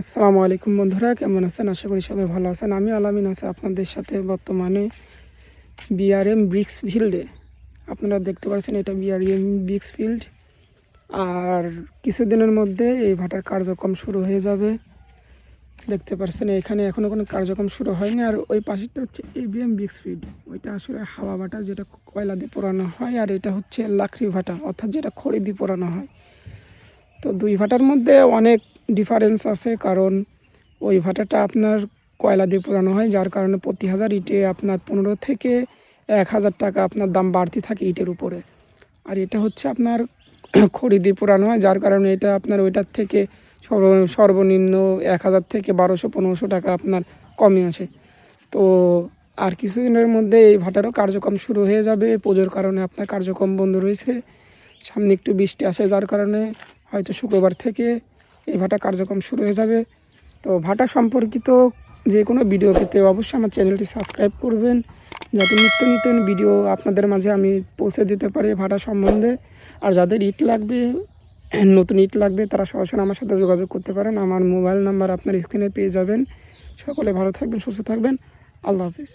আসসালামু আলাইকুম বন্ধুরা, কেমন আছেন? আশা করি সবাই ভালো আছেন। আমি আলামিন আছি আপনাদের সাথে বর্তমানে বিআরএম ব্রিক্স ফিল্ডে। আপনারা দেখতে পাচ্ছেন এটা বিআরএম ব্রিক্স ফিল্ড। আর কিছুদিনের মধ্যে এই ভাটার কার্যক্রম শুরু হয়ে যাবে। দেখতে পাচ্ছেন এখানে এখনও কোনো কার্যক্রম শুরু হয়নি। আর ওই পাশেরটা হচ্ছে এবিএম ব্রিক্স ফিল্ড। ওইটা আসলে হাওয়া ভাটা, যেটা কয়লা দিয়ে পোড়ানো হয়, আর এটা হচ্ছে লাকড়ি ভাটা, অর্থাৎ যেটা খড়ি দিয়ে পোড়ানো হয়। তো দুই ভাটার মধ্যে অনেক ডিফারেন্স আছে, কারণ ওই ভাটাটা আপনার কয়লা দিয়ে পোড়ানো হয়, যার কারণে প্রতি হাজার ইটে আপনার 15 থেকে 1000 টাকা আপনার দাম বাড়তি থাকে ইটের উপরে। আর এটা হচ্ছে আপনার খড়ি দিয়ে পোড়ানো হয়, যার কারণে এটা আপনার ওইটার থেকে সর্বনিম্ন 1000 থেকে 1200-1500 টাকা আপনার কমে আসে। তো আর কিছুদিনের মধ্যে এই ভাটারও কার্যক্রম শুরু হয়ে যাবে। পুজোর কারণে আপনার কার্যক্রম বন্ধ রয়েছে। সামনে একটু বৃষ্টি আসে, যার কারণে হয়তো শুক্রবার থেকে এই ভাটা কার্যক্রম শুরু হয়ে যাবে। তো ভাটা সম্পর্কিত যে কোনো ভিডিও পেতে অবশ্যই আমার চ্যানেলটি সাবস্ক্রাইব করবেন, যাতে নিত্য নিত্য ভিডিও আপনাদের মাঝে আমি পৌঁছে দিতে পারি ভাটা সম্বন্ধে। আর যাদের ইট লাগবে, নতুন ইট লাগবে, তারা সরাসরি আমার সাথে যোগাযোগ করতে পারেন। আমার মোবাইল নাম্বার আপনার স্ক্রিনে পেয়ে যাবেন। সকলে ভালো থাকবেন, সুস্থ থাকবেন। আল্লাহ হাফিজ।